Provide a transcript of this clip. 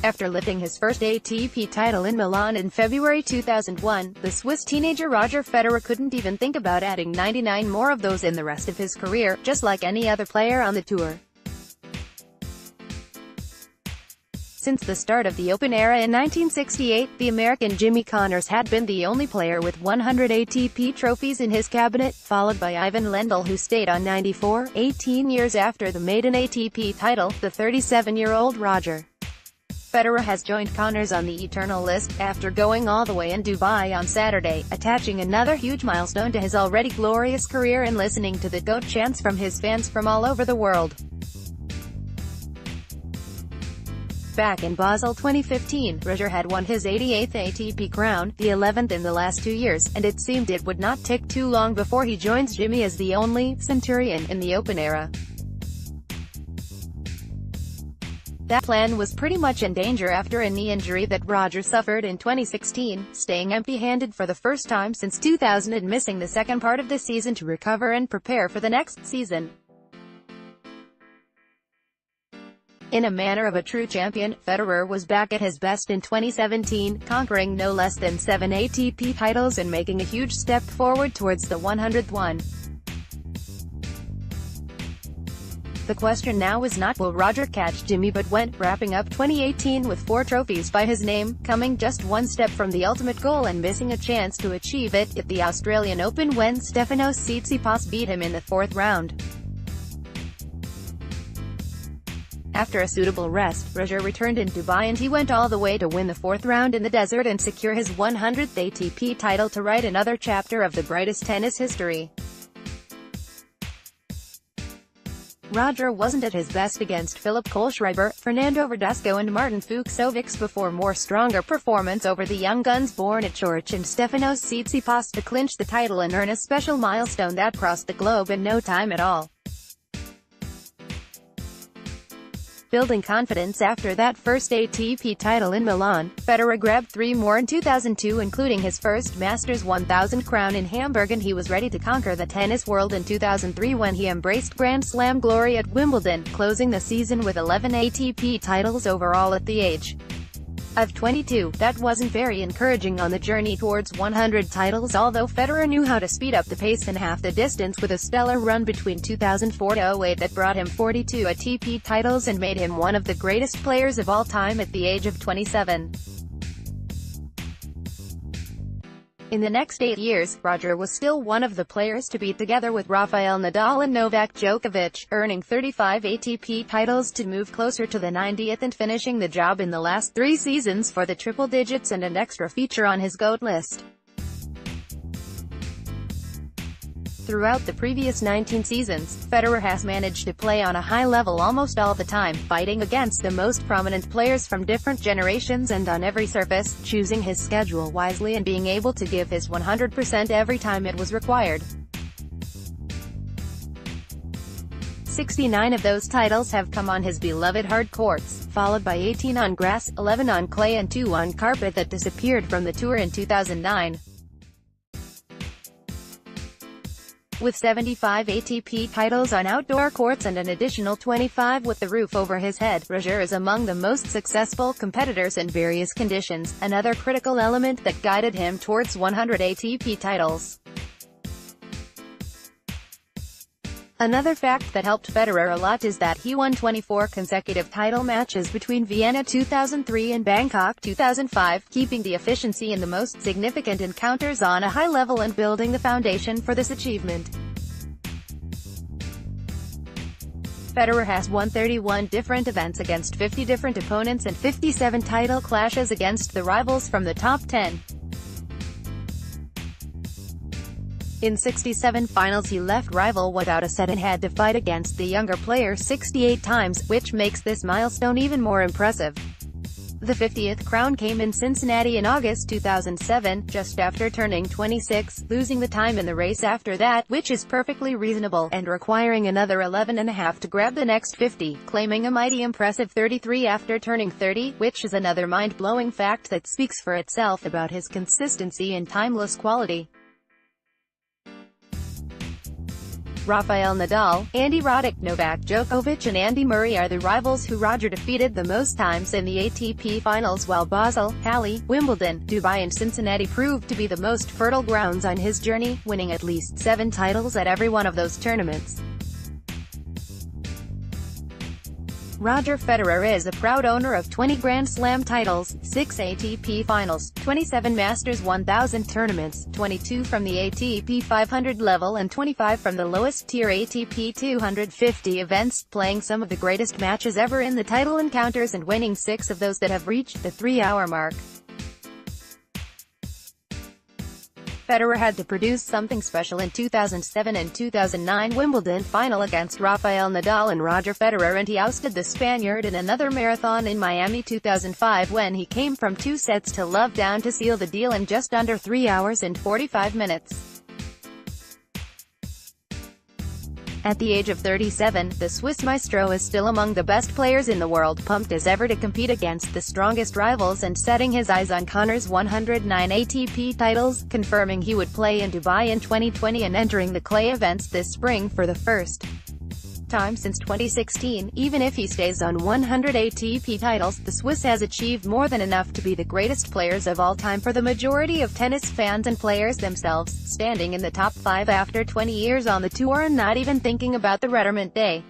After lifting his first ATP title in Milan in February 2001, the Swiss teenager Roger Federer couldn't even think about adding 99 more of those in the rest of his career, just like any other player on the tour. Since the start of the Open era in 1968, the American Jimmy Connors had been the only player with 100 ATP trophies in his cabinet, followed by Ivan Lendl, who stayed on 94, 18 years after the maiden ATP title. The 37-year-old Roger Federer has joined Connors on the eternal list, after going all the way in Dubai on Saturday, attaching another huge milestone to his already glorious career and listening to the GOAT chants from his fans from all over the world. Back in Basel 2015, Roger had won his 88th ATP crown, the 11th in the last 2 years, and it seemed it would not take too long before he joins Jimmy as the only Centurion in the Open era. That plan was pretty much in danger after a knee injury that Roger suffered in 2016, staying empty-handed for the first time since 2000 and missing the second part of the season to recover and prepare for the next season. In a manner of a true champion, Federer was back at his best in 2017, conquering no less than 7 ATP titles and making a huge step forward towards the 100th one. The question now is not will Roger catch Jimmy but when, wrapping up 2018 with 4 trophies by his name, coming just one step from the ultimate goal and missing a chance to achieve it at the Australian Open when Stefanos Tsitsipas beat him in the 4th round. After a suitable rest, Roger returned in Dubai and he went all the way to win the 4th round in the desert and secure his 100th ATP title to write another chapter of the brightest tennis history. Roger wasn't at his best against Philip Kohlschreiber, Fernando Verdasco and Martin Fucsovics before more stronger performance over the young guns born at Chorich and Stefanos Tsitsipas to clinch the title and earn a special milestone that crossed the globe in no time at all. Building confidence after that first ATP title in Milan, Federer grabbed 3 more in 2002 including his first Masters 1000 crown in Hamburg, and he was ready to conquer the tennis world in 2003 when he embraced Grand Slam glory at Wimbledon, closing the season with 11 ATP titles overall at the age of 22. That wasn't very encouraging on the journey towards 100 titles, although Federer knew how to speed up the pace in half the distance with a stellar run between 2004 to 08 that brought him 42 ATP titles and made him one of the greatest players of all time at the age of 27. In the next 8 years, Roger was still one of the players to beat, together with Rafael Nadal and Novak Djokovic, earning 35 ATP titles to move closer to the 90th and finishing the job in the last 3 seasons for the triple digits and an extra feature on his GOAT list. Throughout the previous 19 seasons, Federer has managed to play on a high level almost all the time, fighting against the most prominent players from different generations and on every surface, choosing his schedule wisely and being able to give his 100% every time it was required. 69 of those titles have come on his beloved hard courts, followed by 18 on grass, 11 on clay and 2 on carpet that disappeared from the tour in 2009. With 75 ATP titles on outdoor courts and an additional 25 with the roof over his head, Roger is among the most successful competitors in various conditions, another critical element that guided him towards 100 ATP titles. Another fact that helped Federer a lot is that he won 24 consecutive title matches between Vienna 2003 and Bangkok 2005, keeping the efficiency in the most significant encounters on a high level and building the foundation for this achievement. Federer has won 31 different events against 50 different opponents and 57 title clashes against the rivals from the top 10. In 67 finals he left rival without a set and had to fight against the younger player 68 times, which makes this milestone even more impressive. The 50th crown came in Cincinnati in August 2007, just after turning 26, losing the time in the race after that, which is perfectly reasonable, and requiring another 11.5 to grab the next 50, claiming a mighty impressive 33 after turning 30, which is another mind-blowing fact that speaks for itself about his consistency and timeless quality. Rafael Nadal, Andy Roddick, Novak Djokovic and Andy Murray are the rivals who Roger defeated the most times in the ATP finals, while Basel, Halle, Wimbledon, Dubai and Cincinnati proved to be the most fertile grounds on his journey, winning at least 7 titles at every one of those tournaments. Roger Federer is a proud owner of 20 Grand Slam titles, 6 ATP finals, 27 Masters 1000 tournaments, 22 from the ATP 500 level and 25 from the lowest-tier ATP 250 events, playing some of the greatest matches ever in the title encounters and winning 6 of those that have reached the 3-hour mark. Federer had to produce something special in 2007 and 2009 Wimbledon final against Rafael Nadal and Roger Federer, and he ousted the Spaniard in another marathon in Miami 2005 when he came from 2 sets to love down to seal the deal in just under 3 hours and 45 minutes. At the age of 37, the Swiss maestro is still among the best players in the world, pumped as ever to compete against the strongest rivals and setting his eyes on Connor's 109 ATP titles, confirming he would play in Dubai in 2020 and entering the clay events this spring for the first time since 2016. Even if he stays on 100 ATP titles, the Swiss has achieved more than enough to be the greatest players of all time for the majority of tennis fans and players themselves, standing in the top 5 after 20 years on the tour and not even thinking about the retirement day.